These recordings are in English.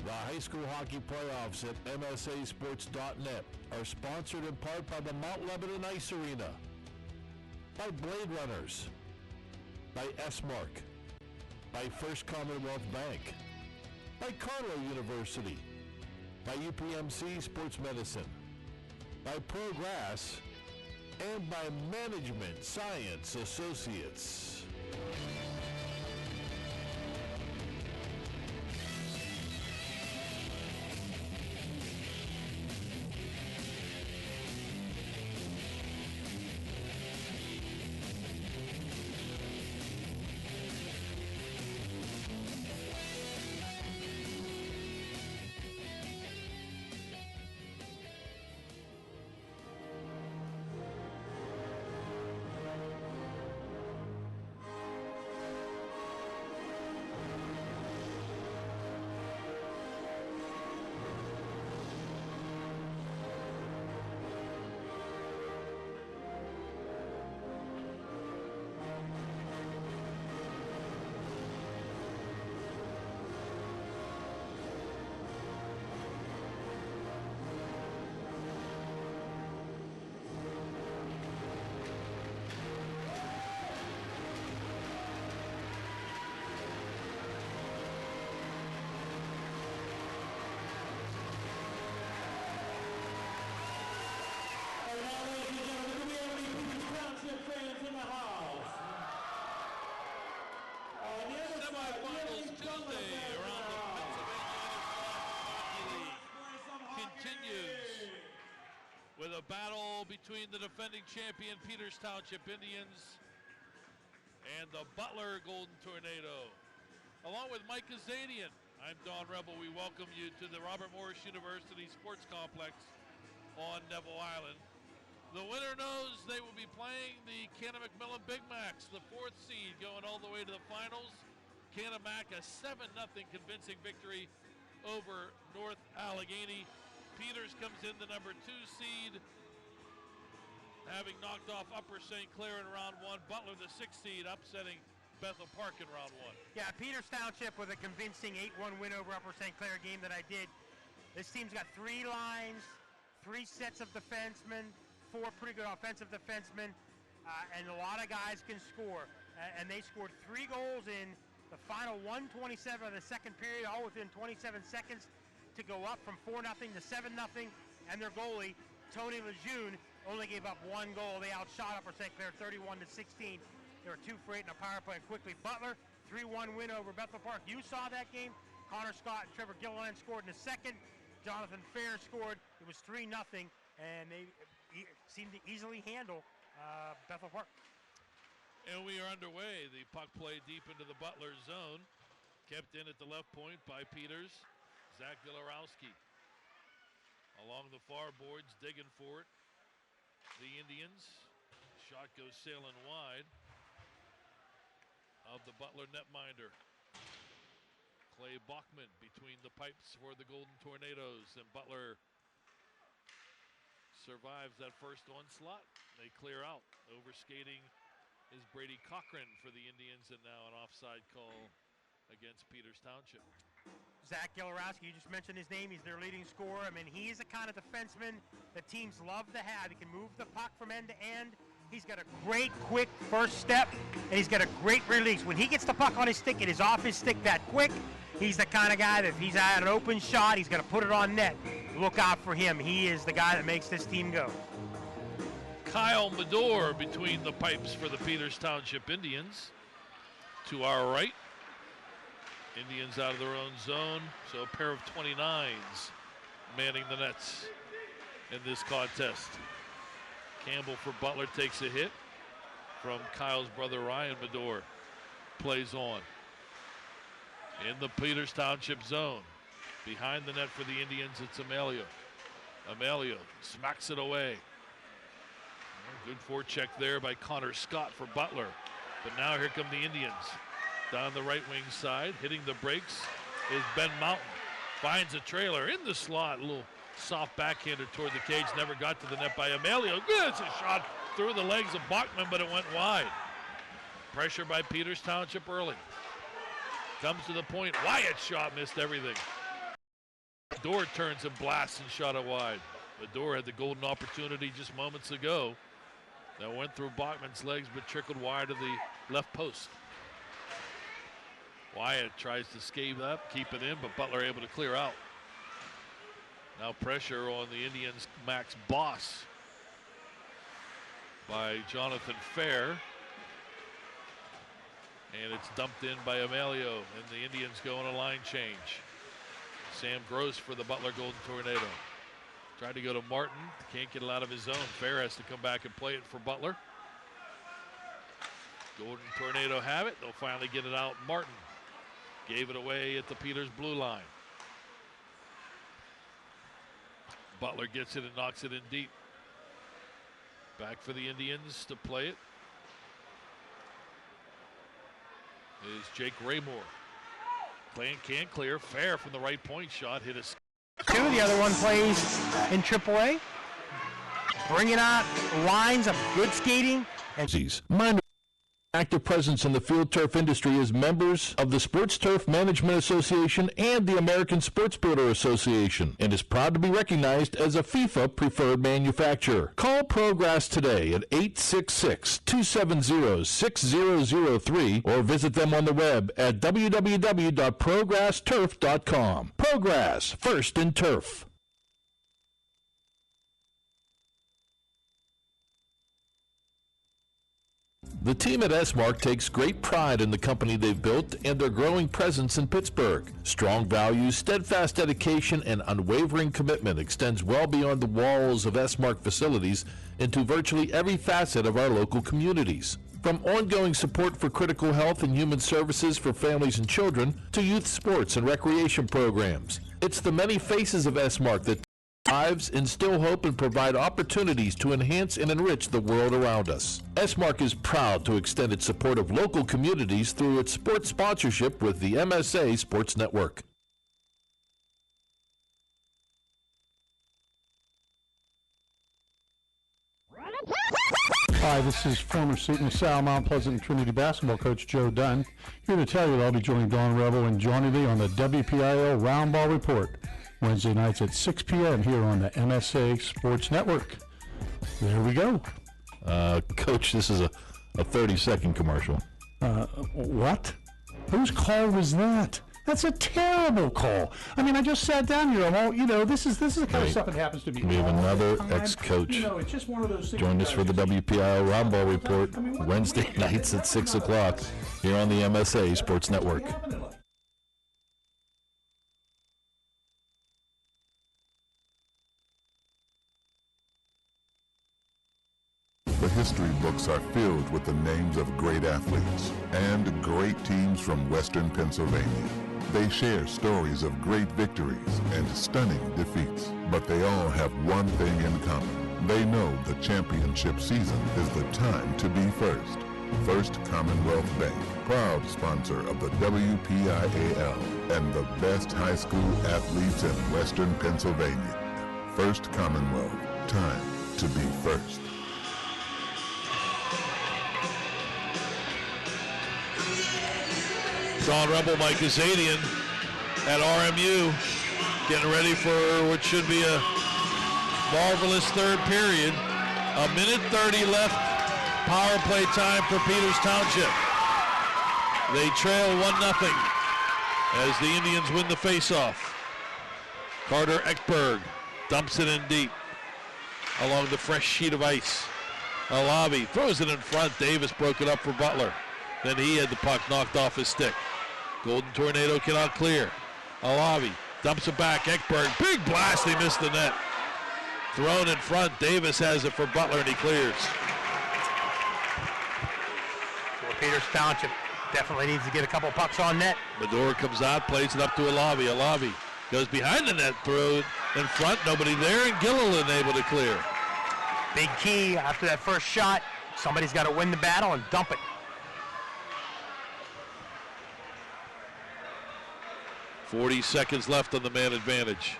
The high school hockey playoffs at MSAsports.net are sponsored in part by the Mount Lebanon Ice Arena, by Blade Runners, by S-Mark, by First Commonwealth Bank, by Carlow University, by UPMC Sports Medicine, by Progress, and by Management Science Associates. Semifinals Tuesday around the Pennsylvania Hockey League continues with a battle between the defending champion Peters Township Indians and the Butler Golden Tornado. Along with Mike Azadian, I'm Don Rebel. We welcome you to the Robert Morris University Sports Complex on Neville Island. The winner knows they will be playing the Canna-McMillan Big Macs, the 4th seed, going all the way to the finals. Canna-Mac a 7-0 convincing victory over North Allegheny. Peters comes in the number 2 seed, having knocked off Upper St. Clair in round 1. Butler, the 6th seed, upsetting Bethel Park in round 1. Yeah, Peters Township with a convincing 8-1 win over Upper St. Clair game that I did. This team's got 3 lines, 3 sets of defensemen, 4 pretty good offensive defensemen, and a lot of guys can score. And they scored 3 goals in the final 1:27 of the second period, all within 27 seconds to go up from 4-0 to 7-0. And their goalie, Tony Lejeune, only gave up 1 goal. They outshot Upper St. Clair 31-16. They were 2 for 8 in a power play. And quickly, Butler, 3-1 win over Bethel Park. You saw that game. Connor Scott and Trevor Gilliland scored in the second. Jonathan Fair scored. It was 3-0, and they seemed to easily handle Bethel Park. And we are underway. The puck play deep into the Butler zone. Kept in at the left point by Peters. Zach Gilorowski along the far boards, digging for it. The Indians. Shot goes sailing wide of the Butler netminder. Clay Bachman between the pipes for the Golden Tornadoes, and Butler survives that first onslaught. They clear out. Overskating is Brady Cochran for the Indians, and now an offside call against Peters Township. Zach Gilorowski, you just mentioned his name. He's their leading scorer. I mean, he's the kind of defenseman that teams love to have. He can move the puck from end to end. He's got a great, quick first step, and he's got a great release. When he gets the puck on his stick, it is off his stick that quick. He's the kind of guy that if he's at an open shot, he's going to put it on net. Look out for him. He is the guy that makes this team go. Kyle Medore between the pipes for the Peters Township Indians. To our right, Indians out of their own zone, so a pair of 29s manning the nets in this contest. Campbell for Butler takes a hit from Kyle's brother Ryan Medore. Plays on. In the Peters Township zone. Behind the net for the Indians, it's Amelio. Amelio smacks it away. Good forecheck there by Connor Scott for Butler. But now here come the Indians. Down the right wing side, hitting the brakes is Ben Mountain. Finds a trailer in the slot. A little soft backhander toward the cage. Never got to the net by Amelio. Good, it's a shot through the legs of Bachman, but it went wide. Pressure by Peters Township early. Comes to the point. Wyatt's shot missed everything. Medor turns and blasts and shot it wide. Medor had the golden opportunity just moments ago. That went through Bachman's legs but trickled wide to the left post. Wyatt tries to scave up, keep it in, but Butler able to clear out. Now pressure on the Indians' Max Boss by Jonathan Fair. And it's dumped in by Amelio, and the Indians go on a line change. Sam Gross for the Butler Golden Tornado. Tried to go to Martin, can't get it out of his zone. Fair has to come back and play it for Butler. Golden Tornado have it, they'll finally get it out. Martin gave it away at the Peters blue line. Butler gets it and knocks it in deep. Back for the Indians to play it is Jake Raymore. Can't clear. Fair from the right point shot. Hit a... Two, the other one plays in AAA. Bringing out lines of good skating. And minor active presence in the field turf industry as members of the Sports Turf Management Association and the American Sports Builder Association, and is proud to be recognized as a FIFA preferred manufacturer. Call ProGrass today at 866-270-6003 or visit them on the web at www.progressturf.com. ProGrass, first in turf. The team at S-Mark takes great pride in the company they've built and their growing presence in Pittsburgh. Strong values, steadfast dedication, and unwavering commitment extends well beyond the walls of S-Mark facilities into virtually every facet of our local communities. From ongoing support for critical health and human services for families and children to youth sports and recreation programs. It's the many faces of S-Mark that lives, instill hope, and provide opportunities to enhance and enrich the world around us. S-Mark is proud to extend its support of local communities through its sports sponsorship with the MSA Sports Network. Hi, this is former Seton LaSalle, Mount Pleasant, and Trinity basketball coach Joe Dunn, here to tell you that I'll be joining Dawn Rebel and Johnny Lee on the WPIHL Round Ball Report, Wednesday nights at 6 p.m. here on the MSA Sports Network. There we go. Coach, this is a 30-second commercial. What? Whose call was that? That's a terrible call. I mean, I just sat down here. This is the kind of stuff that happens to me. We have another ex-coach. It's just one of those things. Join us for the WPIHL Round Ball Report Wednesday nights at 6 o'clock here on the MSA Sports Network. The history books are filled with the names of great athletes and great teams from Western Pennsylvania. They share stories of great victories and stunning defeats, but they all have one thing in common. They know the championship season is the time to be first. First Commonwealth Bank, proud sponsor of the WPIHL and the best high school athletes in Western Pennsylvania. First Commonwealth, time to be first. Dawn Rebel, Mike Azadian at RMU, getting ready for what should be a marvelous third period. A minute 30 left, power play time for Peters Township. They trail 1-0 as the Indians win the faceoff. Carter Ekberg dumps it in deep along the fresh sheet of ice. Alavi throws it in front. Davis broke it up for Butler. Then he had the puck knocked off his stick. Golden Tornado cannot clear. Alavi dumps it back. Ekberg, big blast, he missed the net. Thrown in front. Davis has it for Butler and he clears. Well, Peters Township definitely needs to get a couple pucks on net. Medor comes out, plays it up to Alavi. Alavi goes behind the net, throw in front, nobody there, and Gilliland able to clear. Big key after that first shot. Somebody's got to win the battle and dump it. 40 seconds left on the man advantage.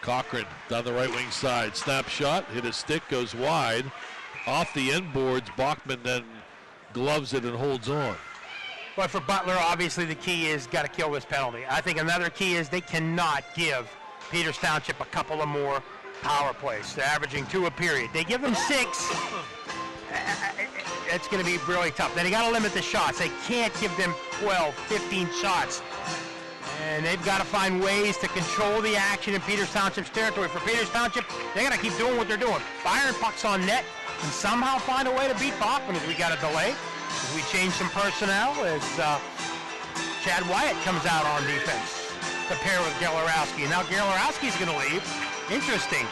Cochran down the right wing side. Snap shot, hit his stick, goes wide. Off the end boards, Bachman then gloves it and holds on. But for Butler, obviously the key is got to kill this penalty. I think another key is they cannot give Peters Township a couple of more power plays. They're averaging 2 a period. They give them 6. It's going to be really tough. Then you got to limit the shots. They can't give them 12, 15 shots. And they've got to find ways to control the action in Peters Township's territory. For Peters Township, they got to keep doing what they're doing. Firing pucks on net and somehow find a way to beat Bachman as we got a delay. As we change some personnel as Chad Wyatt comes out on defense to pair with Galerowski. Now Galerowski's going to leave. Interesting.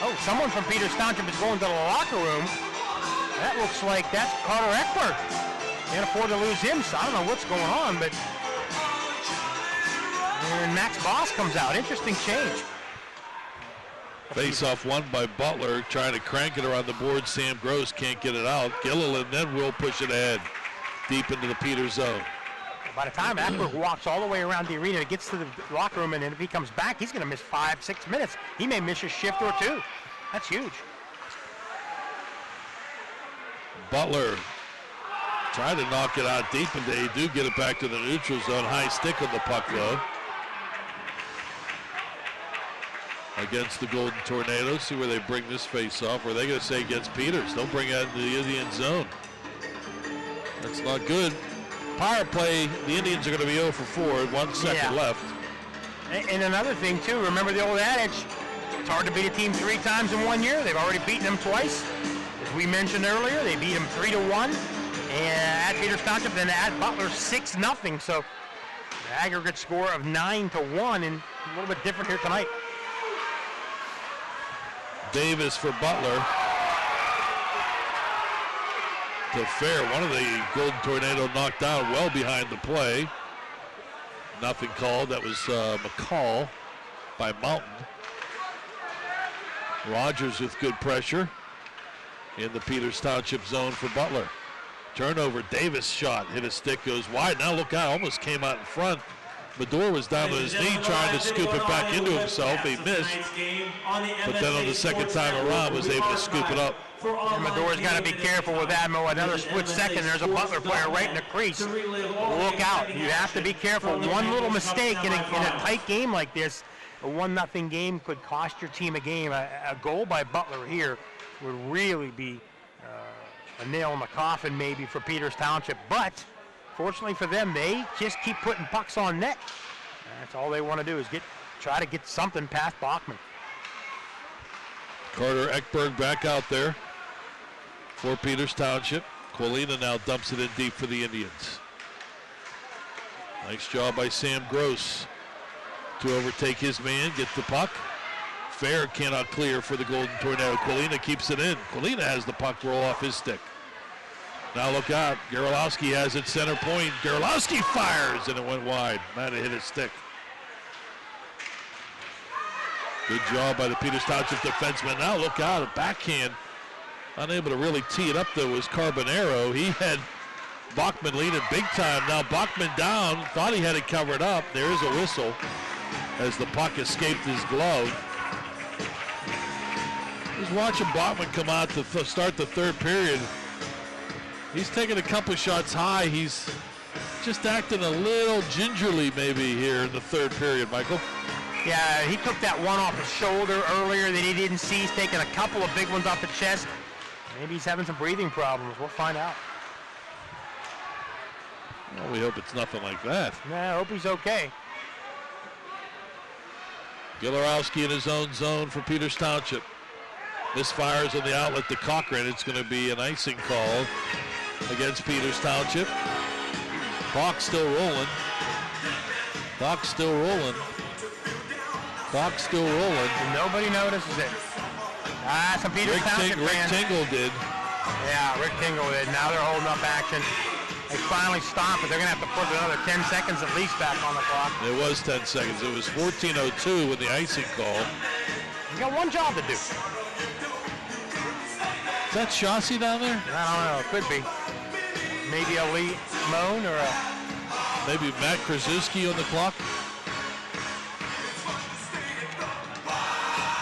Oh, someone from Peters Township is going to the locker room. That looks like that's Carter Eckberg. Can't afford to lose him, so I don't know what's going on, but... And Max Boss comes out. Interesting change. Face-off won by Butler, trying to crank it around the board. Sam Gross can't get it out. Gilliland then will push it ahead, deep into the Peters zone. By the time Eckberg walks all the way around the arena, gets to the locker room, and then if he comes back, he's going to miss 5-6 minutes. He may miss a shift or 2. That's huge. Butler trying to knock it out deep, and they do get it back to the neutral zone. High stick on the puck, though. Against the Golden Tornadoes. See where they bring this face off. Where are they going to say against Peters? They'll bring it into the Indian zone. That's not good. Power play, the Indians are going to be 0 for 4. 1 second left. And another thing, too, remember the old adage, it's hard to beat a team 3 times in 1 year. They've already beaten them twice. As we mentioned earlier, they beat them 3-1. And at Peters Township, then at Butler 6-0. So the aggregate score of 9-1, and a little bit different here tonight. Davis for Butler. To Fair, one of the Golden Tornado knocked out well behind the play. Nothing called. That was McCall by Mountain. Rogers with good pressure in the Peters Township zone for Butler. Turnover, Davis shot, hit a stick, goes wide. Now look out, almost came out in front. Medor was down on his knee trying to scoop it back into himself. He missed, but then on the second time around was able to scoop it up. And Medor's got to be careful with that. Another split second, there's a Butler player right in the crease. Look out. You have to be careful. One little mistake in a tight game like this, a 1-0 game could cost your team a game. A goal by Butler here would really be a nail in the coffin maybe for Peters Township. But fortunately for them, they just keep putting pucks on net. That's all they want to do is try to get something past Bachman. Carter Eckberg back out there for Peters Township. Colina now dumps it in deep for the Indians. Nice job by Sam Gross to overtake his man, get the puck. Fair cannot clear for the Golden Tornado. Colina keeps it in. Colina has the puck roll off his stick. Now look out, Garolowski has it center point. Garolowski fires and it went wide. Might have hit his stick. Good job by the Peters Township defenseman. Now look out, a backhand. Unable to really tee it up though was Carbonero. He had Bachman leading big time. Now Bachman down, thought he had it covered up. There is a whistle as the puck escaped his glove. Just watching Bachman come out to start the third period. He's taking a couple shots high. He's just acting a little gingerly maybe here in the third period, Michael. Yeah, he took that one off his shoulder earlier that he didn't see. He's taking a couple of big ones off the chest. Maybe he's having some breathing problems. We'll find out. Well, we hope it's nothing like that. Yeah, I hope he's okay. Galerowski in his own zone for Peters Township. Misfires on the outlet to Cochran. It's going to be an icing call against Peters Township. Clock still rolling. Clock still rolling. Clock still rolling. And nobody notices it. Some Peters Township Rick fans. Tingle did. Yeah, Rick Tingle did. Now they're holding up action. They finally stopped, but they're going to have to put another 10 seconds at least back on the clock. It was 10 seconds. It was 14:02 with the icing call. You got one job to do. Is that Chauncey down there? I don't know. It could be. Maybe a Lee Moan or a... Maybe Matt Krasuski on the clock.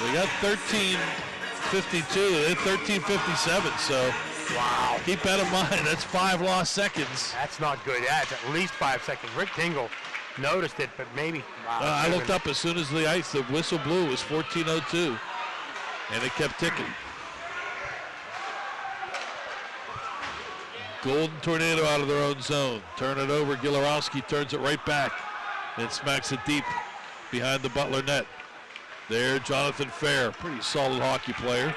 We got 13:52. They had 13:57, so Wow. Keep that in mind. That's 5 lost seconds. That's not good. That's at least 5 seconds. Rick Tingle noticed it, but maybe. Wow, I looked up as soon as the whistle blew. It was 14:02, and it kept ticking. Golden Tornado out of their own zone. Turn it over. Gilarowski turns it right back and smacks it deep behind the Butler net. There, Jonathan Fair, pretty solid hockey player.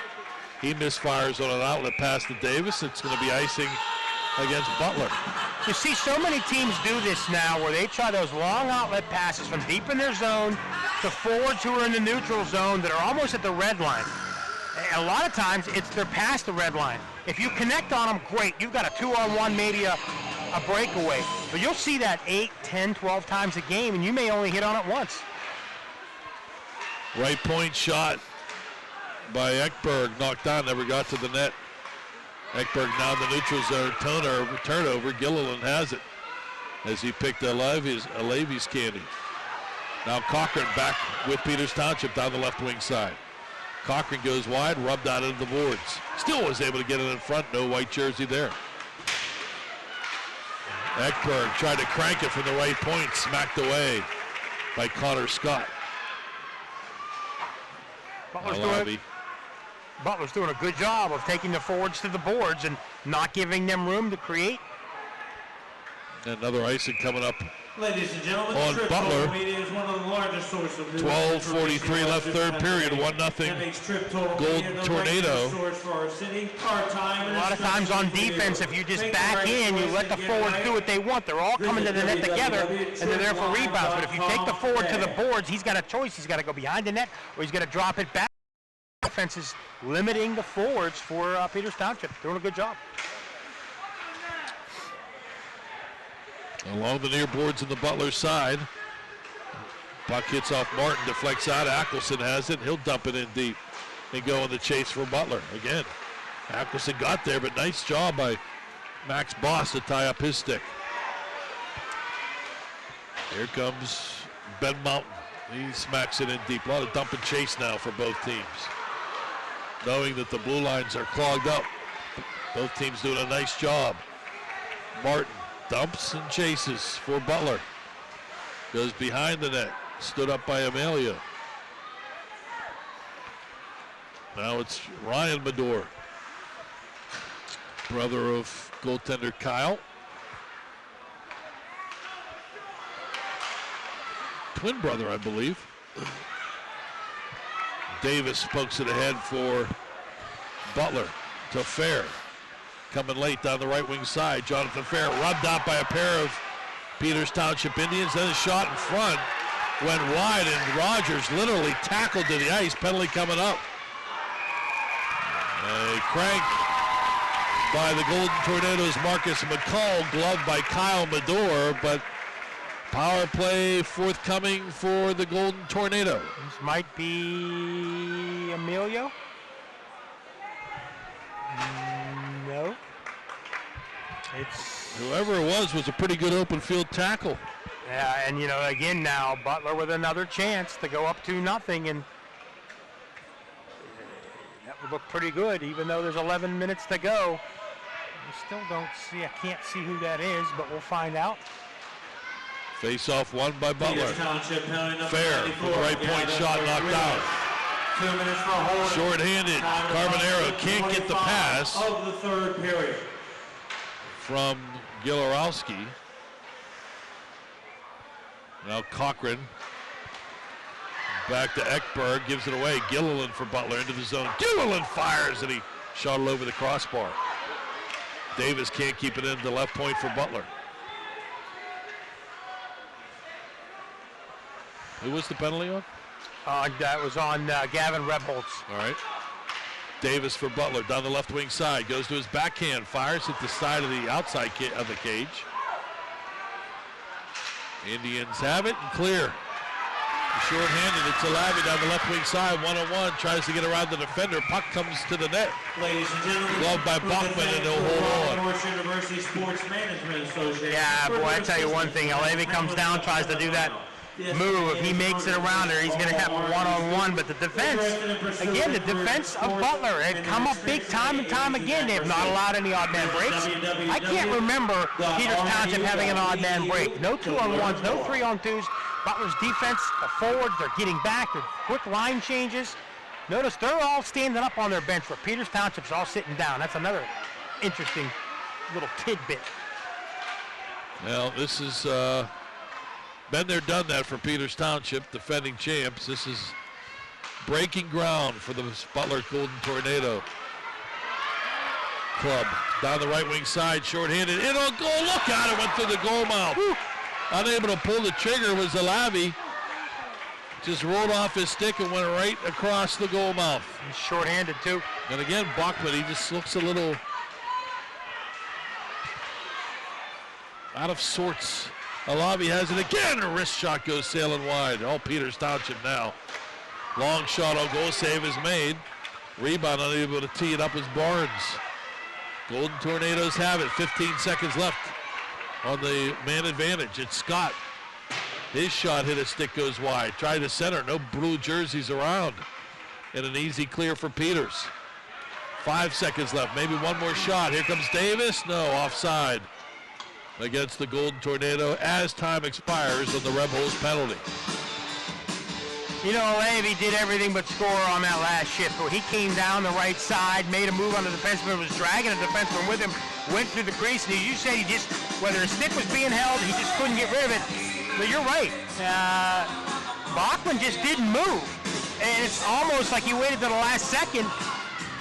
He misfires on an outlet pass to Davis. It's going to be icing against Butler. You see so many teams do this now where they try those long outlet passes from deep in their zone to forwards who are in the neutral zone that are almost at the red line. A lot of times they're past the red line. If you connect on them, great. You've got a 2-on-1, maybe a breakaway. But you'll see that 8, 10, 12 times a game, and you may only hit on it once. Right point shot by Ekberg, knocked down, never got to the net. Ekberg now in the neutral zone, turnover. Gilliland has it as he picked a Levy's candy. Now Cochran back with Peters Township down the left wing side. Cochran goes wide, rubbed out into the boards. Still was able to get it in front, no white jersey there. Ekberg tried to crank it from the right point, smacked away by Connor Scott. Butler's doing a good job of taking the forwards to the boards and not giving them room to create. Another icing coming up. Ladies and gentlemen, on Butler. Is one of the largest sources of 12:43 left third period, 1-0 Golden Tornado. A lot of times on defense, if you just back in, you let the forwards do what they want. They're all coming to the net together, and they're there for rebounds. But if you take the forward to the boards, he's got a choice. He's got to go behind the net, or he's got to drop it back. Offense is limiting the forwards for Peters Township. Doing a good job. Along the near boards in the Butler side. Puck hits off Martin, deflects out. Ackelson has it. He'll dump it in deep and go on the chase for Butler again. Ackelson got there, but nice job by Max Boss to tie up his stick. Here comes Ben Mountain. He smacks it in deep. A lot of dump and chase now for both teams. Knowing that the blue lines are clogged up. Both teams doing a nice job. Martin dumps and chases for Butler. Goes behind the net. Stood up by Amelia. Now it's Ryan Medor, brother of goaltender Kyle. Twin brother, I believe. Davis pokes it ahead for Butler to Fair. Coming late down the right wing side. Jonathan Fair rubbed out by a pair of Peters Township Indians. Then a shot in front went wide, and Rogers literally tackled to the ice. Penalty coming up. A crank by the Golden Tornadoes' Marcus McCall, gloved by Kyle Medor, but power play forthcoming for the Golden Tornado. This might be Emilio. No. It's whoever it was a pretty good open field tackle. Yeah, and again now Butler with another chance to go up 2-0, and that would look pretty good, even though there's 11 minutes to go. We still don't see. I can't see who that is, but we'll find out. Face off won by Butler. Fair from the right point shot, knocked out. 2 minutes for holding. Short-handed. Carbonero can't get the pass of the third period from Gilarowski. Now Cochran back to Ekberg, gives it away. Gilliland for Butler into the zone. Gilliland fires, and he shot it over the crossbar. Davis can't keep it in the left point for Butler. Who was the penalty on? That was on Gavin Rebholz. All right. Davis for Butler down the left wing side. Goes to his backhand. Fires at the side of the outside of the cage. Indians have it and clear. Short-handed. It's Alavi down the left wing side. 1-on-1. Tries to get around the defender. Puck comes to the net. Ladies and gentlemen. Gloved by Bachman, and he'll hold on. North University Sports Management Association. Yeah, boy, I tell you one thing. Alavi comes down, tries to do that move. If he makes it around her, he's going to have one-on-one. But the defense, again, the defense of Butler had come up big time and time again. They have not allowed any odd man breaks. I can't remember Peters Township having an odd man break. No 2-on-1s, no 3-on-2s. Butler's defense, the forwards, they're getting back. They're quick line changes. Notice they're all standing up on their bench, where Peters Township's all sitting down. That's another interesting little tidbit. Well, this is been there, done that for Peters Township, defending champs. This is breaking ground for the Butler Golden Tornado Club. Down the right wing side, shorthanded, in on goal. Look out, it went through the goal mouth. Woo. Unable to pull the trigger was Alavi. Just rolled off his stick and went right across the goal mouth. He's shorthanded too. And again, Bachman, he just looks a little out of sorts. Alavi has it again. A wrist shot goes sailing wide. All Peters Township now. Long shot on goal, save is made. Rebound, unable to tee it up was Barnes. Golden Tornadoes have it. 15 seconds left on the man advantage. It's Scott. His shot hit, a stick goes wide. Tried to center, no blue jerseys around. And an easy clear for Peters. 5 seconds left, maybe one more shot. Here comes Davis, no, offside against the Golden Tornado as time expires on the Rebels penalty. You know, Levy did everything but score on that last shift, where he came down the right side, made a move on the defenseman, was dragging the defenseman with him, went through the crease, and as you said, he just, whether his stick was being held, he just couldn't get rid of it. But you're right. Bachman just didn't move. And it's almost like he waited to the last second.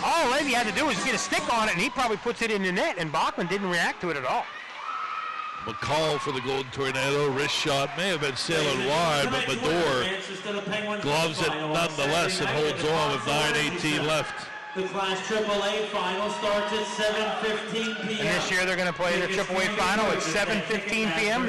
All Levy had to do was get a stick on it, and he probably puts it in the net, and Bachman didn't react to it at all. McCall for the Golden Tornado. Wrist shot may have been sailing wide, but Medor gloves it nonetheless and holds on with 9:18 left. The Class AAA final starts at 7:15 p.m. And this year they're going to play their AAA final at 7:15 p.m.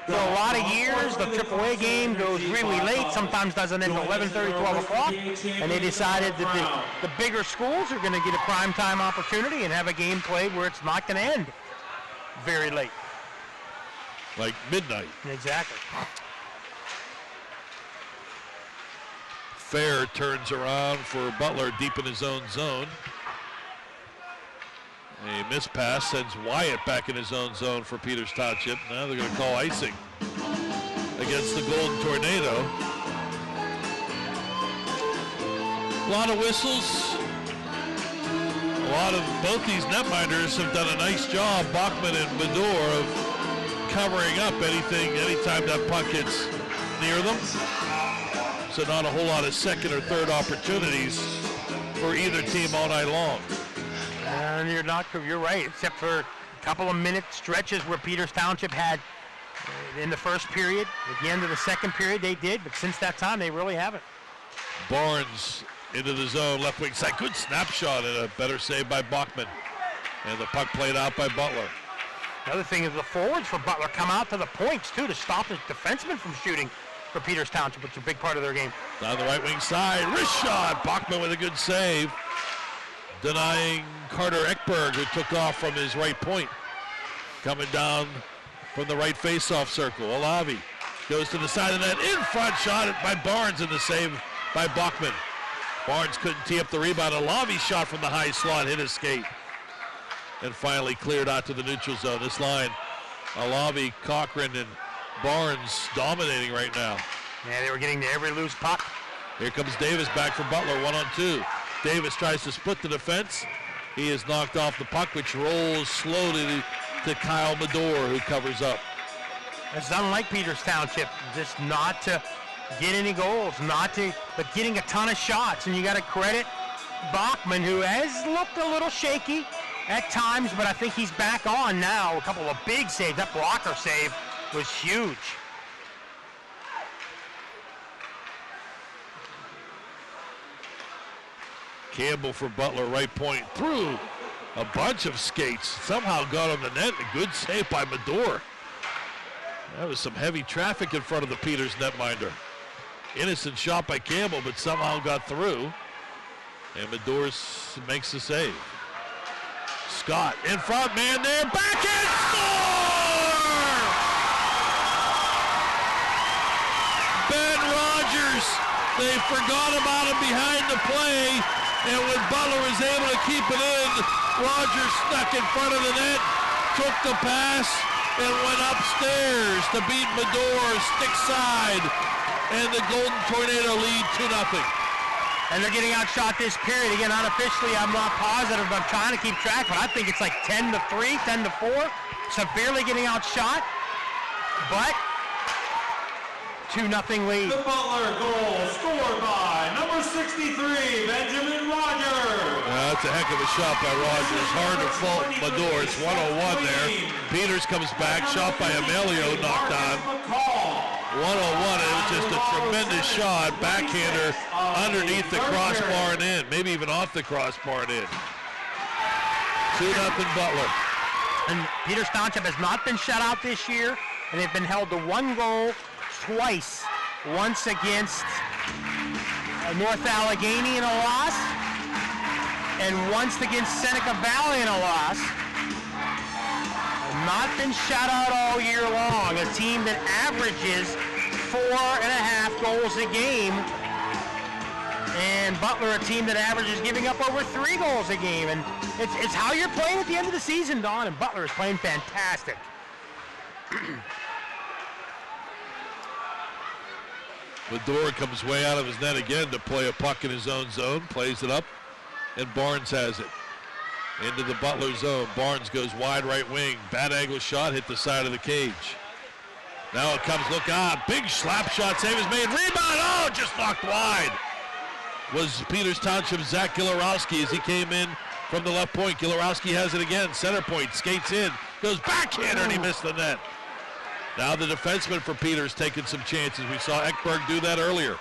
For a lot of years, the AAA game goes really late, sometimes doesn't end until 11:30, 12 o'clock, and they decided that the bigger schools are going to get a primetime opportunity and have a game played where it's not going to end very late. Like midnight. Exactly. Fair turns around for Butler deep in his own zone. A missed pass sends Wyatt back in his own zone for Peters Township. Now they're going to call icing against the Golden Tornado. A lot of whistles. A lot of both these netminders have done a nice job, Bachman and Medor, of covering up anytime that puck gets near them. So not a whole lot of second or third opportunities for either team all night long. And you're right, except for a couple of minute stretches where Peters Township had in the first period. At the end of the second period they did, but since that time they really haven't. Barnes into the zone, left wing side. Good snapshot and a better save by Bachman. And the puck played out by Butler. The other thing is the forwards for Butler come out to the points too to stop the defensemen from shooting for Peters Township, which is a big part of their game. Down the right wing side, wrist shot. Bachman with a good save, denying Carter Ekberg, who took off from his right point. Coming down from the right face-off circle. Alavi goes to the side of the net, in front shot by Barnes, and the save by Bachman. Barnes couldn't tee up the rebound. Alavi's shot from the high slot hit his skate and finally cleared out to the neutral zone. This line, Alavi, Cochran, and Barnes dominating right now. Yeah, they were getting to every loose puck. Here comes Davis back for Butler, 1-on-2. Davis tries to split the defense. He is knocked off the puck, which rolls slowly to Kyle Medor, who covers up. It's unlike Peters Township, just not to get any goals, but getting a ton of shots. And you got to credit Bachman, who has looked a little shaky at times, but I think he's back on now. A couple of big saves. That blocker save was huge. Campbell for Butler, right point, through a bunch of skates. Somehow got on the net. A good save by Medor. That was some heavy traffic in front of the Peters netminder. Innocent shot by Campbell, but somehow got through. And Medor makes the save. Scott in front, man there, back and score! They forgot about him behind the play, and when Butler was able to keep it in, Rogers snuck in front of the net, took the pass, and went upstairs to beat Medor stick side, and the Golden Tornado lead 2-0. And they're getting outshot this period. Again, unofficially, I'm not positive, but I'm trying to keep track, but I think it's like 10-3, 10-4, severely getting outshot, but 2-0 lead. The Butler goal scored by number 63, Benjamin Rogers. That's a heck of a shot by Rogers. Hard to fault Medor. It's 101 there. Peters comes back, shot by Emilio, knocked on. 101, it was just a tremendous shot. Backhander underneath the crossbar and in. Maybe even off the crossbar and in. 2-0 Butler. And Peters Township has not been shut out this year, and they've been held to 1 goal twice. Once against North Allegheny in a loss, and once against Seneca Valley in a loss. Not been shut out all year long. A team that averages 4.5 goals a game. And Butler, a team that averages giving up over 3 goals a game. And it's how you're playing at the end of the season, Don, and Butler is playing fantastic. Medor comes way out of his net again to play a puck in his own zone, plays it up, and Barnes has it. Into the Butler zone. Barnes goes wide right wing. Bad angle shot, hit the side of the cage. Now it comes, look out, big slap shot, save is made, rebound, oh, just knocked wide. Was Peters Township Zach Gilarowski as he came in from the left point. Gilarowski has it again, center point, skates in, goes backhander, and he missed the net. Now the defenseman for Peters taking some chances. We saw Ekberg do that earlier.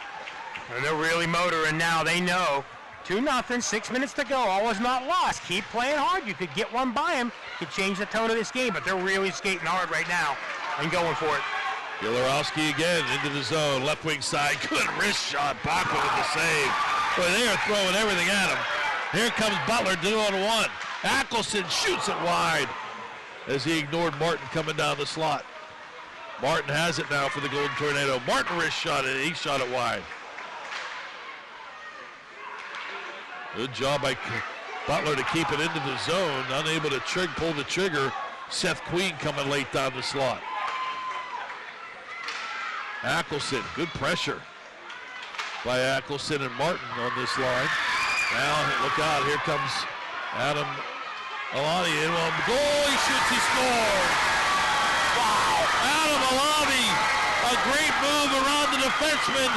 And they're really motoring now. They know 2-0, 6 minutes to go. All is not lost. Keep playing hard. You could get one by them. Could change the tone of this game, but they're really skating hard right now and going for it. Gilarowski again into the zone. Left wing side. Good wrist shot. Baca with the save. Boy, they are throwing everything at him. Here comes Butler 2-on-1. Ackelson shoots it wide as he ignored Martin coming down the slot. Martin has it now for the Golden Tornado. Martin wrist shot it. He shot it wide. Good job by Butler to keep it into the zone. Unable to pull the trigger. Seth Queen coming late down the slot. Ackelson, good pressure by Ackelson and Martin on this line. Now, look out, here comes Adam Alani in on the goal. He shoots, he scores. Wow, Adam Alani, a great move around the defenseman.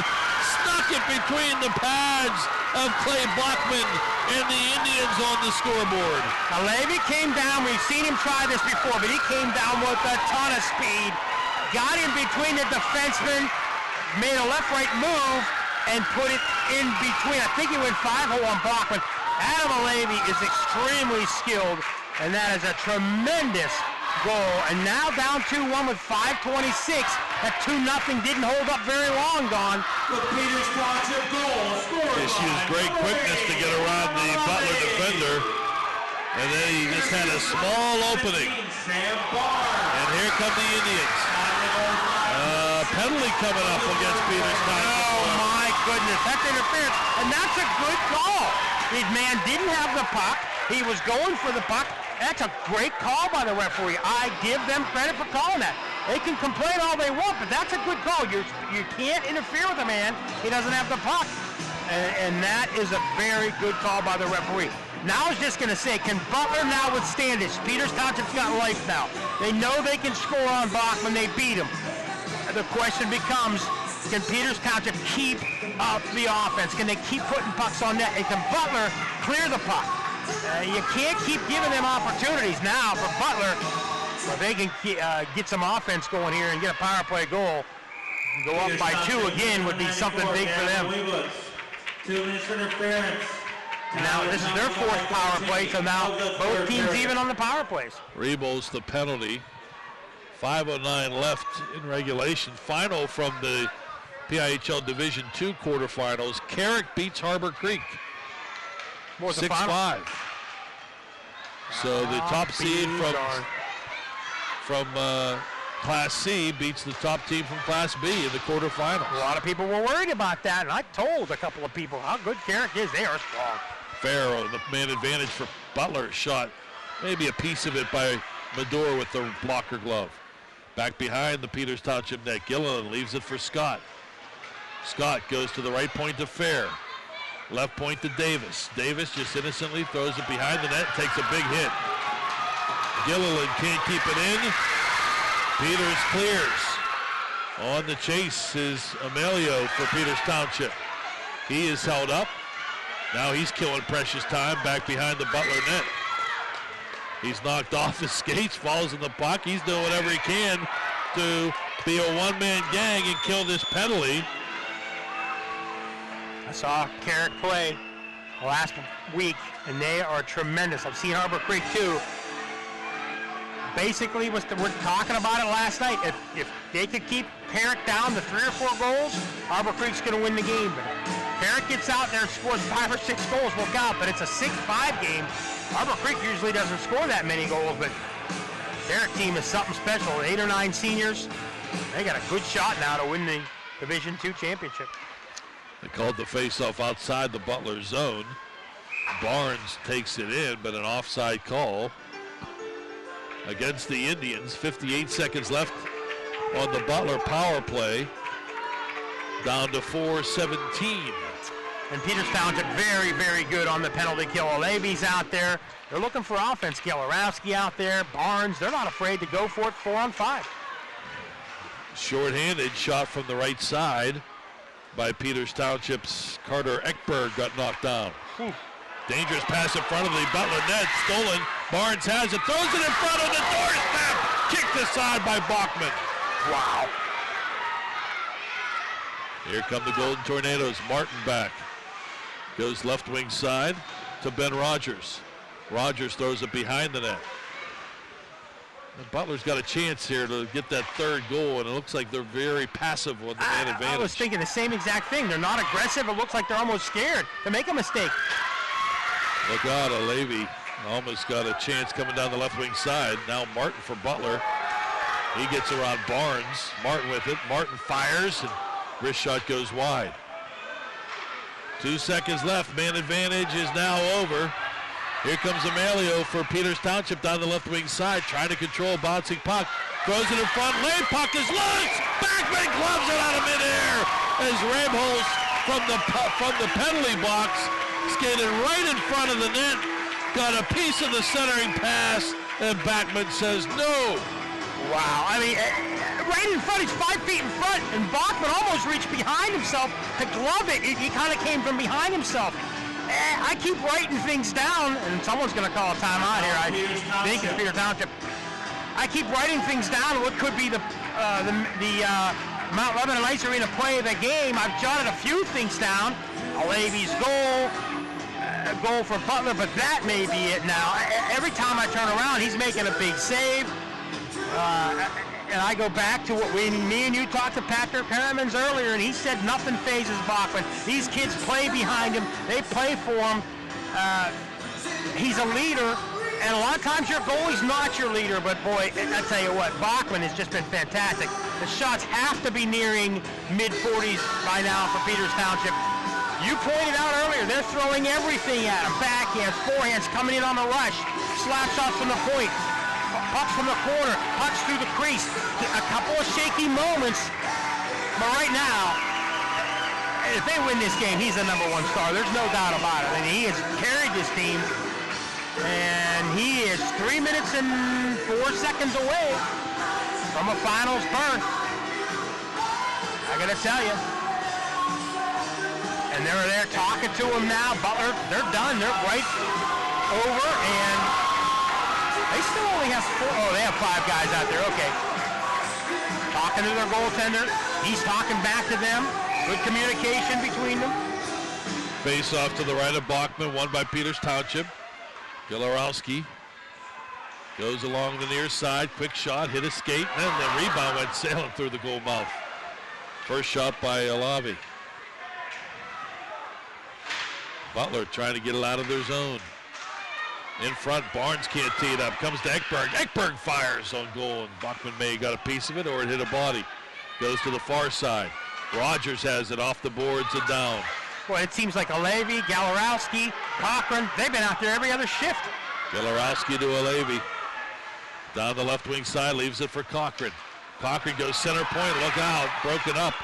Stuck it between the pads of Clay Blackman and the Indians on the scoreboard. Now Levy came down, we've seen him try this before, but he came down with a ton of speed, got in between the defensemen, made a left-right move, and put it in between. I think he went 5-hole on Blackman. Adam Levy is extremely skilled, and that is a tremendous goal. And now down 2-1 with 5:26. That 2-0 didn't hold up very long, Don. The Peters Township goal scored. She used great quickness to get around the Butler defender. And then he just had a small opening. And here come the Indians. Penalty coming up against Peters Township. Oh my goodness, that's interference. And that's a good call. The man didn't have the puck. He was going for the puck. That's a great call by the referee. I give them credit for calling that. They can complain all they want, but that's a good call. You can't interfere with a man. He doesn't have the puck. And that is a very good call by the referee. Now I was just going to say, can Butler now withstand this? Peters Township's got life now. They know they can score on Bach when they beat him. The question becomes, can Peters Township keep up the offense? Can they keep putting pucks on net? And can Butler clear the puck? You can't keep giving them opportunities now for Butler. If they can get some offense going here and get a power play goal, go up by 2 again would be something big for them. 2 minutes for interference. Now this is their 4th power play, so now both teams even on the power plays. Rebels the penalty. 5:09 left in regulation. Final from the PIHL Division II quarterfinals. Carrick beats Harbor Creek. 6-5. So the top seed from Class C beats the top team from Class B in the quarterfinals. A lot of people were worried about that, and I told a couple of people how good Carrick is. They are strong. Farrell, the man advantage for Butler, shot maybe a piece of it by Medor with the blocker glove. Back behind the Peters Township net. Gilliland leaves it for Scott. Scott goes to the right point to Fair. Left point to Davis. Davis just innocently throws it behind the net, takes a big hit. Gilliland can't keep it in. Peters clears. On the chase is Amelio for Peters Township. He is held up. Now he's killing precious time back behind the Butler net. He's knocked off his skates, falls in the puck. He's doing whatever he can to be a one-man gang and kill this penalty. I saw Carrick play last week, and they are tremendous. I've seen Harbor Creek too. Basically, we're talking about it last night. If they could keep Carrick down to 3 or 4 goals, Harbor Creek's going to win the game. But if Carrick gets out there and scores 5 or 6 goals, we'll count. But it's a 6-5 game. Harbor Creek usually doesn't score that many goals, but Carrick team is something special. 8 or 9 seniors, they got a good shot now to win the Division II championship. They called the faceoff outside the Butler zone. Barnes takes it in, but an offside call against the Indians. 58 seconds left on the Butler power play. Down to 4:17. And Peters Township very, very good on the penalty kill. Levy's out there. They're looking for offense. Galarowski out there. Barnes, they're not afraid to go for it 4-on-5. Short-handed shot from the right side by Peters Township's Carter Ekberg got knocked down. Dangerous pass in front of the Butler net. Stolen. Barnes has it. Throws it in front of the doorstep. Kicked aside by Bachman. Wow. Here come the Golden Tornadoes. Martin back. Goes left wing side to Ben Rogers. Rogers throws it behind the net. And Butler's got a chance here to get that 3rd goal, and it looks like they're very passive on the man advantage. I was thinking the same exact thing. They're not aggressive. It looks like they're almost scared to make a mistake. Look out, Levy almost got a chance coming down the left wing side. Now Martin for Butler. He gets around Barnes. Martin with it. Martin fires, and wrist shot goes wide. 2 seconds left. Man advantage is now over. Here comes Amelio for Peters Township down the left wing side, trying to control bouncing puck. Throws it in front. Lane puck is loose. Backman gloves it out of midair as Rebholz from the penalty box skated right in front of the net. Got a piece of the centering pass, and Backman says no. Wow, I mean, right in front, he's 5 feet in front, and Bachman almost reached behind himself to glove it. He kind of came from behind himself. I keep writing things down, and someone's going to call a timeout here. I think it's Peters Township. I keep writing things down. What could be the Mount Lebanon Ice Arena play of the game? I've jotted a few things down. Levy's goal for Butler, but that may be it now. Every time I turn around, he's making a big save. And I go back to what me and you talked to Patrick Perrimans earlier, and he said nothing phases Bachman. These kids play behind him. They play for him. He's a leader, and a lot of times your goalie's not your leader, but boy, I tell you what, Bachman has just been fantastic. The shots have to be nearing mid-40s by now for Peters Township. You pointed out earlier, they're throwing everything at him. Backhands, forehands, coming in on the rush. Slap shots from the point. Pucks from the corner, pucks through the crease. A couple of shaky moments, but right now, if they win this game, he's the #1 star. There's no doubt about it. And he has carried this team, and he is 3 minutes and 4 seconds away from a finals berth. I gotta tell you. And they're there talking to him now. Butler, they're done. They're right over, and they still only have 4. Oh, they have 5 guys out there. Okay. Talking to their goaltender. He's talking back to them. Good communication between them. Face off to the right of Bachman, won by Peters Township. Galarowski goes along the near side. Quick shot, hit a skate, and then the rebound went sailing through the goal mouth. First shot by Alavi. Butler trying to get it out of their zone. In front, Barnes can't tee it up. Comes to Ekberg. Ekberg fires on goal, and Bachman may have got a piece of it, or it hit a body. Goes to the far side. Rogers has it off the boards and down. Boy, it seems like Alevi, Galarowski, Cochran, they've been out there every other shift. Galarowski to Alevi. Down the left wing side, leaves it for Cochran. Cochran goes center point, look out, broken up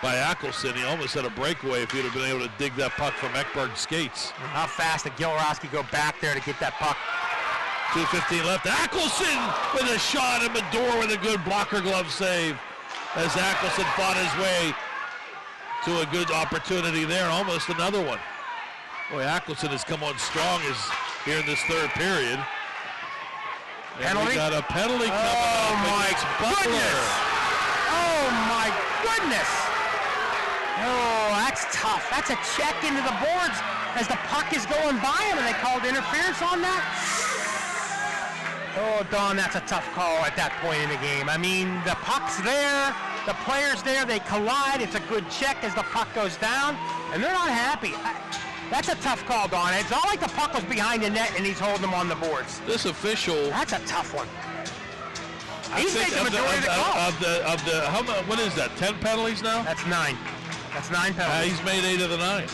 by Ackelson. He almost had a breakaway if he'd have been able to dig that puck from Ekberg's skates. How fast did Galarowski go back there to get that puck? 2:15 left. Ackelson with a shot, and Medor with a good blocker glove save as Ackelson fought his way to a good opportunity there, almost another one. Boy, Ackelson has come on strong here in this third period. And penalty? we got a penalty coming up against Butler. Oh my goodness! Oh, that's tough. That's a check into the boards as the puck is going by him, and they called interference on that. Oh, Don, that's a tough call at that point in the game. I mean, the puck's there, the player's there, they collide. It's a good check as the puck goes down, and they're not happy. That's a tough call, Don. It's not like the puck was behind the net and he's holding them on the boards. This official. That's a tough one. He's making the majority of the calls. What is that, 10 penalties now? That's 9. That's 9 penalties. He's made 8 of the 9.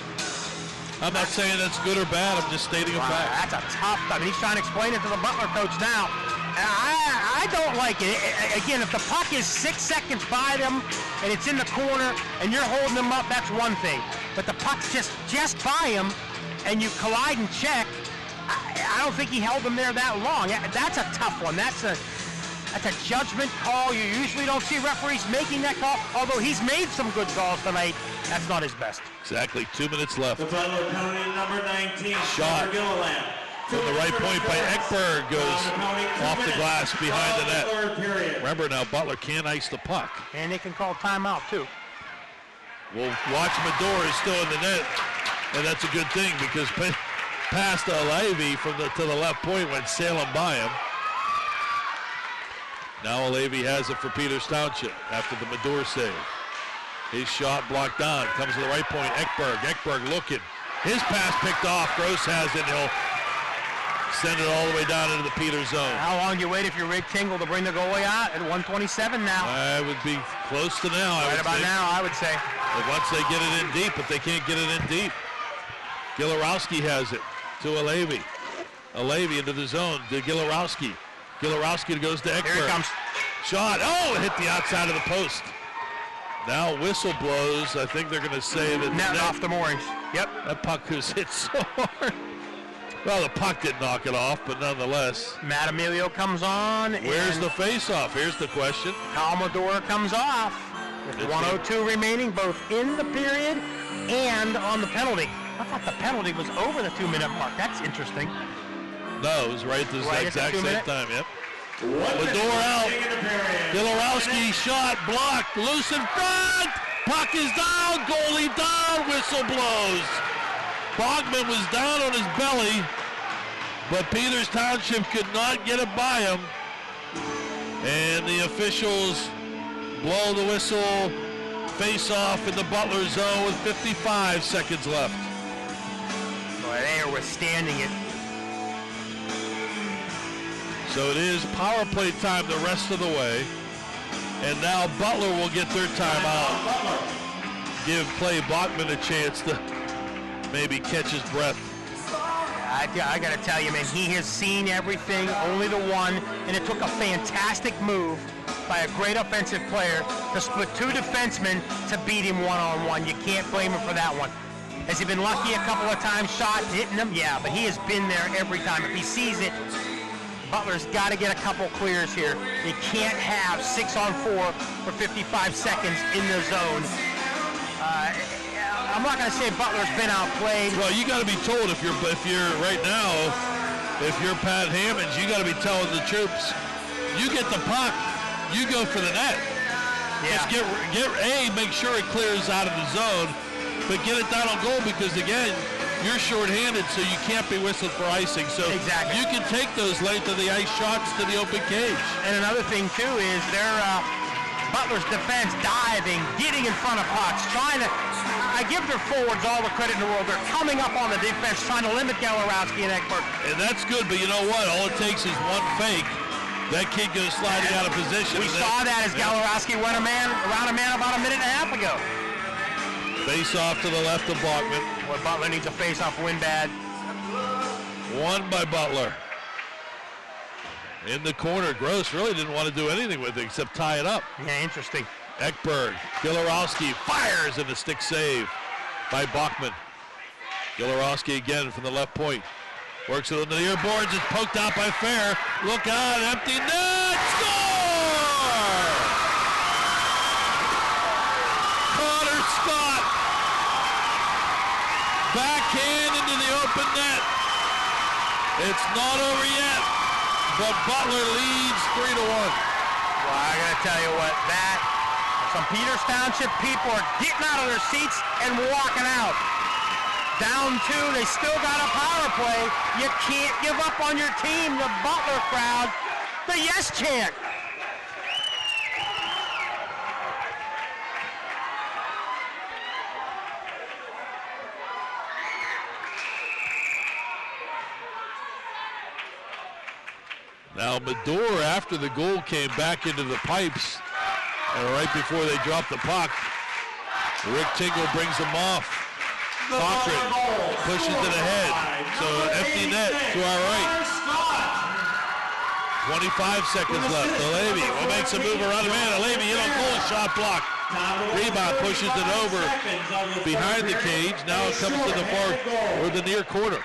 I'm not saying that's good or bad. I'm just stating a fact. That's a tough. I mean, he's trying to explain it to the Butler coach now. I don't like it. Again, if the puck is 6 seconds by them and it's in the corner and you're holding them up, that's one thing. But the puck's just by him and you collide and check, I don't think he held them there that long. That's a tough one. That's a judgment call. You usually don't see referees making that call, although he's made some good calls tonight. That's not his best. Exactly 2 minutes left. The Butler penalty number 19. Shot from the right point by Ekberg goes off the glass behind the net. Remember now, Butler can't ice the puck. And they can call timeout too. We'll watch Medor is still in the net, and that's a good thing because past Alevi to the left point went sailing by him. Now Alevi has it for Peters Township after the Medor save. His shot blocked on, comes to the right point, Ekberg looking. His pass picked off, Gross has it, and he'll send it all the way down into the Peters zone. How long do you wait if you're Rick Tingle to bring the goalie out at 1:27 now? I would be close to now, Right about now, I would say. But once they get it in deep, but they can't get it in deep. Galarowski has it to Alevi. Alevi into the zone to Galarowski. Galarowski goes to Ekberg. Here he comes. Shot, it hit the outside of the post. Now whistle blows. I think they're going to say that net off the moorings. Yep. That puck was hit so hard. Well, the puck didn't knock it off, but nonetheless. Matt Emilio comes on. Where's the face-off? Here's the question. Calmador comes off. With 1:02 remaining, both in the period and on the penalty. I thought the penalty was over the 2-minute mark. That's interesting. No, it was right at the exact same time, yep. Medor out. Galarowski shot, blocked, loose in front. Puck is down, goalie down, whistle blows. Bogman was down on his belly, but Peters Township could not get it by him. And the officials blow the whistle, face off in the Butler zone with 55 seconds left. Boy, they are withstanding it. So it is power play time the rest of the way. And now Butler will get their timeout. Give Bachman a chance to maybe catch his breath. I got to tell you, man, he has seen everything, only the one, and it took a fantastic move by a great offensive player to split 2 defensemen to beat him one-on-one. You can't blame him for that one. Has he been lucky a couple of times, shots hitting him? Yeah, but he has been there every time. If he sees it, Butler's got to get a couple clears here. They can't have 6-on-4 for 55 seconds in the zone. I'm not going to say Butler's been outplayed. Well, you got to be told if you're right now, if you're Pat Hammonds, you got to be telling the troops, you get the puck, you go for the net. Yeah. Just make sure it clears out of the zone, but get it down on goal because again, you're shorthanded, so you can't be whistled for icing. So exactly. You can take those length of the ice shots to the open cage. And another thing too is Butler's defense diving, getting in front of pucks, trying to. I give their forwards all the credit in the world. They're coming up on the defense, trying to limit Galarowski and Ekberg. And that's good, but you know what? All it takes is one fake. That kid goes sliding out of position. We saw that as Galarowski went around a man about a minute and a half ago. Face off to the left of Bachman. Boy, Butler needs a face-off win bad. Won by Butler. In the corner, Gross really didn't want to do anything with it except tie it up. Yeah, interesting. Ekberg, Galarowski fires and a stick save by Bachman. Galarowski again from the left point. Works it on the near boards, it's poked out by Fair. Look out, empty net, score! Connor Scott. Backhand into the open net. It's not over yet, but Butler leads 3-1. Well, I gotta tell you what, some Peters Township people are getting out of their seats and walking out. Down 2, they still got a power play. You can't give up on your team. The Butler crowd, the yes chant. Now Medor, after the goal, came back into the pipes, and right before they dropped the puck, Rick Tingle brings them off. Cochran pushes it ahead, so empty net to our right. 25 seconds left. Alevi makes a move around the man. Alevi in on goal, shot block. Rebound pushes it over behind the cage. Now it comes to the far or the near corner.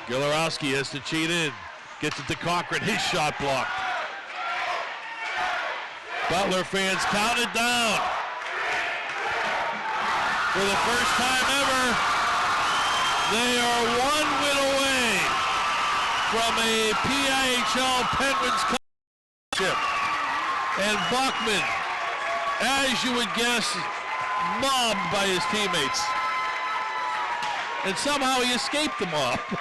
Galarowski has to cheat in. Gets it to Cochran. His shot blocked. Butler fans count it down. For the first time ever, they are 1 win away from a PIHL Penguins Township. And Bachman, as you would guess, mobbed by his teammates. And somehow he escaped the mob. Did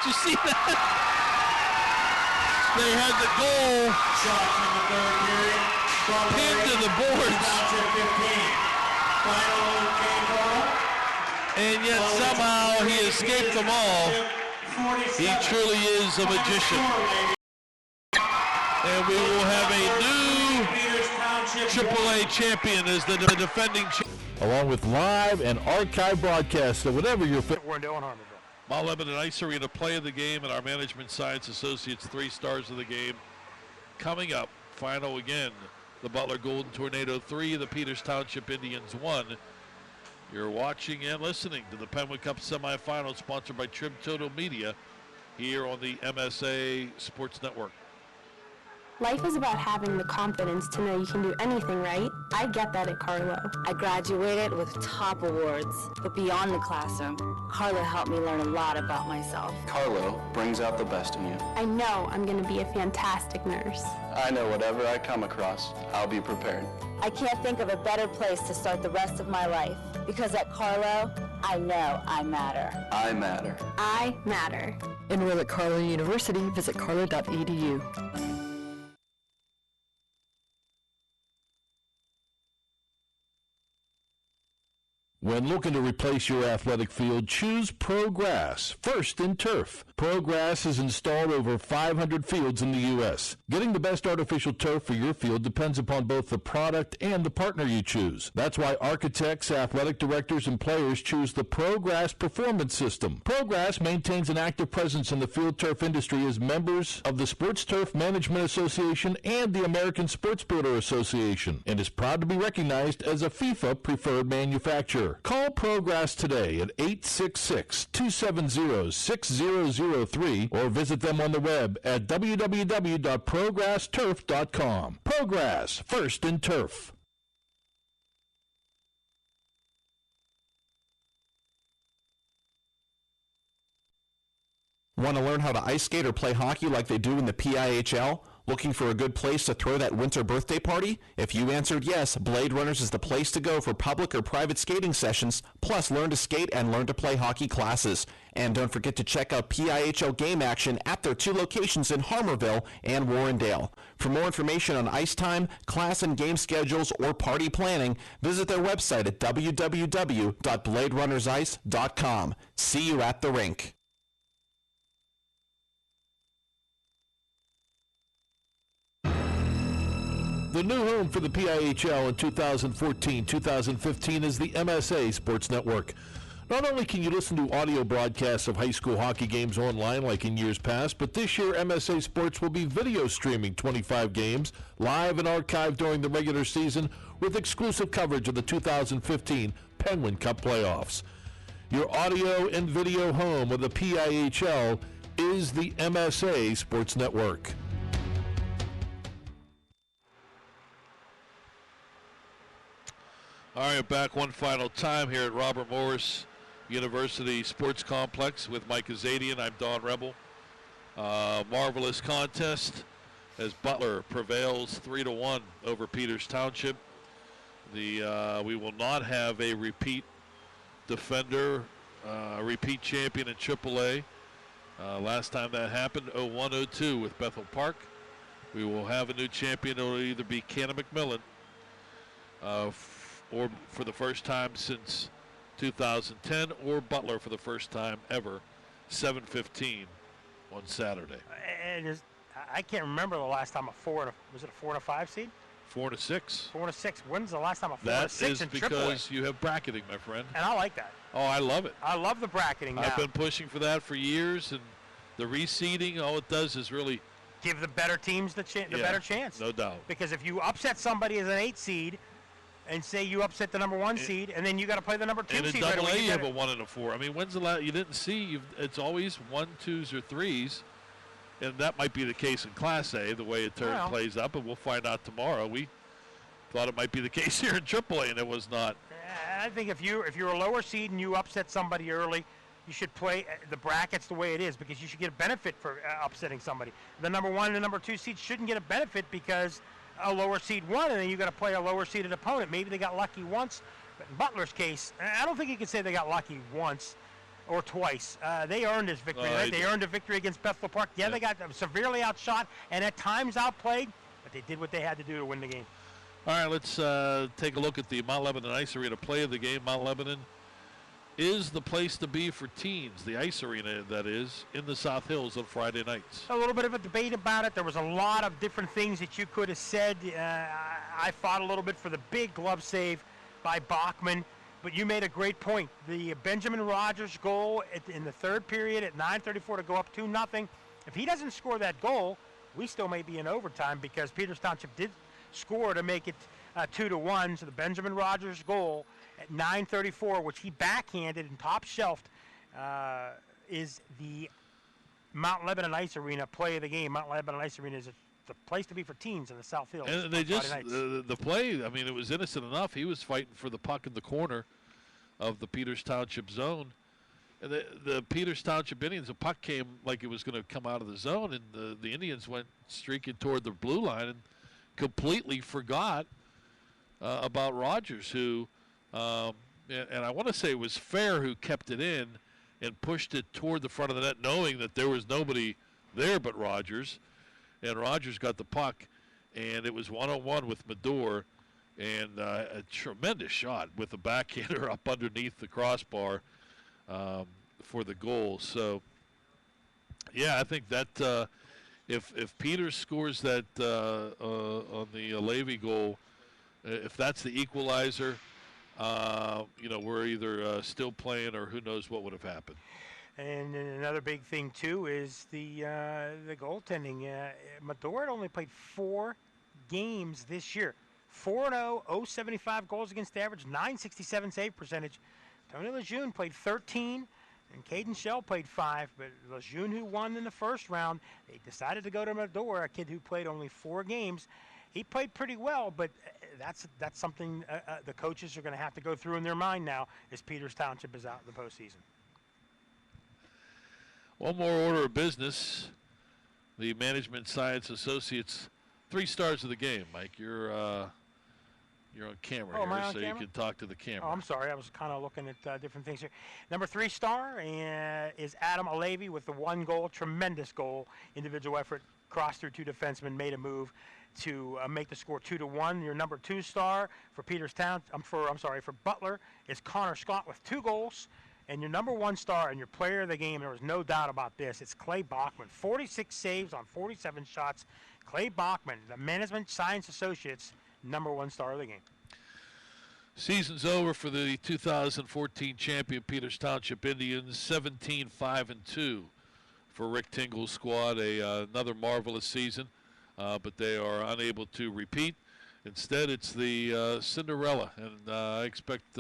you see that? They had the goal pinned to the boards. And yet somehow he escaped them all. He truly is a magician. And we will have a new AAA champion as the defending champion. Along with live and archive broadcasts of whatever your We're in Harmonville. Mount Lebanon Ice Arena play of the game and our Management Science Associates 3 stars of the game. Coming up, final again, the Butler Golden Tornado 3, the Peters Township Indians 1. You're watching and listening to the Penguin Cup semifinals sponsored by Trim Total Media here on the MSA Sports Network. Life is about having the confidence to know you can do anything, right? I get that at Carlo. I graduated with top awards, but beyond the classroom, Carlo helped me learn a lot about myself. Carlo brings out the best in you. I know I'm going to be a fantastic nurse. I know whatever I come across, I'll be prepared. I can't think of a better place to start the rest of my life, because at Carlo, I know I matter. I matter. I matter. Enroll at Carlo University. Visit carlo.edu. When looking to replace your athletic field, choose ProGrass, first in turf. ProGrass has installed over 500 fields in the U.S. Getting the best artificial turf for your field depends upon both the product and the partner you choose. That's why architects, athletic directors, and players choose the ProGrass Performance System. ProGrass maintains an active presence in the field turf industry as members of the Sports Turf Management Association and the American Sports Builder Association, and is proud to be recognized as a FIFA preferred manufacturer. Call ProGrass today at 866-270-6003 or visit them on the web at www.progressturf.com. ProGrass, first in turf. Want to learn how to ice skate or play hockey like they do in the PIHL? Looking for a good place to throw that winter birthday party? If you answered yes, Blade Runners is the place to go for public or private skating sessions, plus learn to skate and learn to play hockey classes. And don't forget to check out PIHL game action at their 2 locations in Harmarville and Warrendale. For more information on ice time, class and game schedules, or party planning, visit their website at www.bladerunnersice.com. See you at the rink. The new home for the PIHL in 2014-2015 is the MSA Sports Network. Not only can you listen to audio broadcasts of high school hockey games online like in years past, but this year MSA Sports will be video streaming 25 games live and archived during the regular season with exclusive coverage of the 2015 Penguin Cup playoffs. Your audio and video home of the PIHL is the MSA Sports Network. All right, back one final time here at Robert Morris University Sports Complex with Mike Azadian. I'm Don Rebel. Marvelous contest as Butler prevails 3-1 over Peters Township. We will not have a repeat defender, repeat champion in AAA. Last time that happened, 01-02 with Bethel Park. We will have a new champion. It will either be Canna McMillan or for the first time since 2010, or Butler for the first time ever, 7:15 on Saturday. And I can't remember the last time was it a 4 and a 5 seed? 4 to 6. 4 to 6. When's the last time a 4 That to 6 is in because AAA? you have bracketing, my friend. And I like that. Oh, I love it. I love the bracketing now. I've been pushing for that for years, and the reseeding, all it does is really give the better teams the better chance. No doubt. Because if you upset somebody as an 8 seed, and say you upset the number 1 seed, and then you got to play the number 2 seed. And in Double A, you have a 1 and a 4. I mean, when's the last? You didn't see. It's always 1, 2s, or 3s, and that might be the case in Class A, the way it plays up, and we'll find out tomorrow. We thought it might be the case here in AAA, and it was not. I think if you're a lower seed and you upset somebody early, you should play the brackets the way it is, because you should get a benefit for upsetting somebody. The number 1 and the number 2 seeds shouldn't get a benefit because a lower seed won, and then you got to play a lower seeded opponent. Maybe they got lucky once, but in Butler's case, I don't think you can say they got lucky once or twice. They earned this victory, right? They earned a victory against Bethel Park. Yeah, they got severely outshot and at times outplayed, but they did what they had to do to win the game. All right, let's take a look at the Mount Lebanon Ice Arena play of the game. Mount Lebanon is the place to be for teens, the ice arena, that is, in the South Hills on Friday nights. A little bit of a debate about it. There was a lot of different things that you could have said. I fought a little bit for the big glove save by Bachman, but you made a great point. The Benjamin Rogers goal in the third period at 9:34 to go up 2-0. If he doesn't score that goal, we still may be in overtime, because Peters Township did score to make it 2-1. So the Benjamin Rogers goal at 9:34, which he backhanded and top shelved, is the Mount Lebanon Ice Arena play of the game. Mount Lebanon Ice Arena is the place to be for teens in the South Hills. And they just the play. I mean, it was innocent enough. He was fighting for the puck in the corner of the Peters Township zone, and the Peters Township Indians. The puck came like it was going to come out of the zone, and the Indians went streaking toward the blue line and completely forgot about Rogers, who. And I want to say it was Fair who kept it in and pushed it toward the front of the net, knowing that there was nobody there but Rogers. And Rogers got the puck, and it was 1-on-1 with Medor, and a tremendous shot with the backhander up underneath the crossbar for the goal. So, yeah, I think that if Peters scores that on the Levy goal, if that's the equalizer, we're either still playing or who knows what would have happened. And another big thing, too, is the goaltending. Medor had only played 4 games this year. 4-0, 0.75 goals against average, 9.67 save percentage. Tony Lejeune played 13, and Caden Shell played 5. But Lejeune, who won in the first round, they decided to go to Medor, a kid who played only 4 games. He played pretty well, but that's something the coaches are going to have to go through in their mind now as Peters Township is out in the postseason. One more order of business. the Management Science Associates 3 stars of the game. Mike, you're on camera am I here, on so camera? you can talk to the camera. Oh, I'm sorry. I was kind of looking at different things here. Number 3 star is Adam Alavi with the 1 goal. Tremendous goal. Individual effort. Crossed through 2 defensemen. Made a move to make the score 2-1. Your number 2 star for for Butler is Connor Scott with 2 goals. And your number 1 star and your player of the game, there was no doubt about this, it's Clay Bachman. 46 saves on 47 shots. Clay Bachman, the Management Science Associates, number 1 star of the game. Season's over for the 2014 champion Peters Township Indians, 17-5-2 for Rick Tingle's squad. Another marvelous season, but they are unable to repeat. Instead, it's the Cinderella, and I expect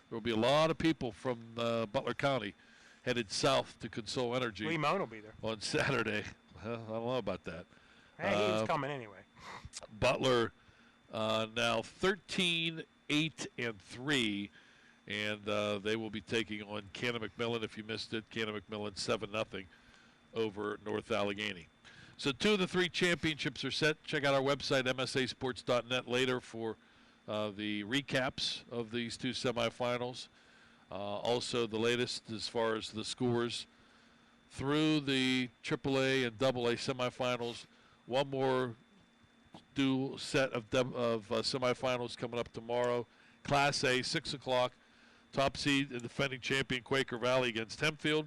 there will be a lot of people from Butler County headed south to Console Energy. Lee Moan will be there on Saturday. Well, I don't know about that. Hey, he was coming anyway. Butler now 13-8-3, and they will be taking on Cannon McMillan. If you missed it, Cannon McMillan 7-0 over North Allegheny. So 2 of the 3 championships are set. Check out our website, msasports.net, later for the recaps of these 2 semifinals. Also, the latest as far as the scores through the AAA and AA semifinals. One more dual set of semifinals coming up tomorrow. Class A, 6 o'clock. Top seed and defending champion Quaker Valley against Hempfield.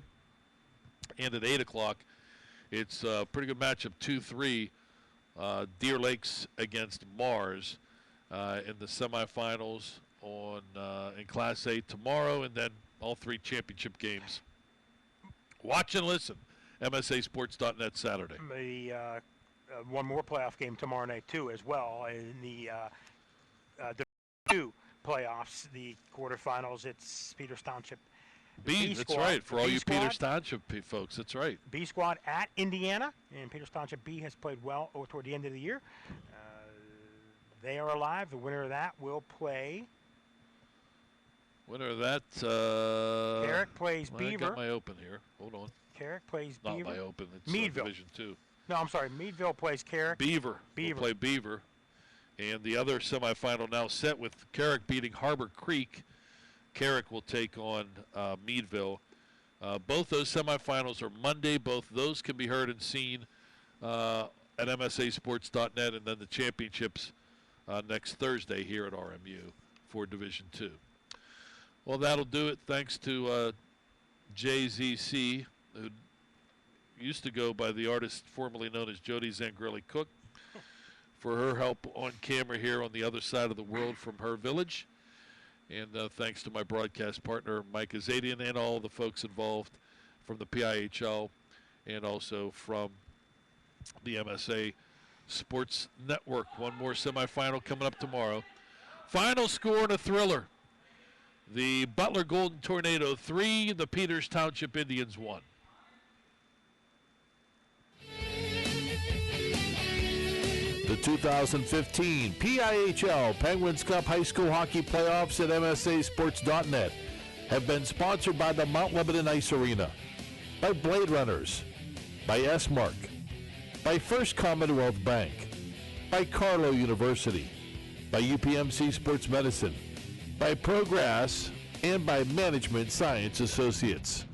And at 8 o'clock, it's a pretty good matchup, 2-3. Deer Lakes against Mars in the semifinals in Class A tomorrow, and then all 3 championship games. Watch and listen. MSAsports.net Saturday. One more playoff game tomorrow night, too, as well. In the Division 2 playoffs, the quarterfinals, it's Peters Township. B that's squad, right, for all you squad, Peters Township folks, that's right. B squad at Indiana, and Peters Township B has played well toward the end of the year. They are alive. The winner of that will play. Winner of that. Carrick plays Beaver. I got my open here. Hold on. Carrick plays Not Beaver. my open. It's Meadville. Division 2. No, I'm sorry. Meadville plays Carrick. Beaver. Will play Beaver. And the other semifinal now set with Carrick beating Harbor Creek. Carrick will take on Meadville. Both those semifinals are Monday. Both those can be heard and seen at MSAsports.net, and then the championships next Thursday here at RMU for Division 2. Well, that'll do it. Thanks to JZC, who used to go by the artist formerly known as Jody Zangrilli Cook, for her help on camera here on the other side of the world from her village. And thanks to my broadcast partner, Mike Azadian, and all the folks involved from the PIHL and also from the MSA Sports Network. One more semifinal coming up tomorrow. Final score in a thriller. The Butler Golden Tornado 3, the Peters Township Indians 1. The 2015 PIHL Penguins Cup High School Hockey Playoffs at MSAsports.net have been sponsored by the Mount Lebanon Ice Arena, by Blade Runners, by S-Mark, by First Commonwealth Bank, by Carlow University, by UPMC Sports Medicine, by Progress, and by Management Science Associates.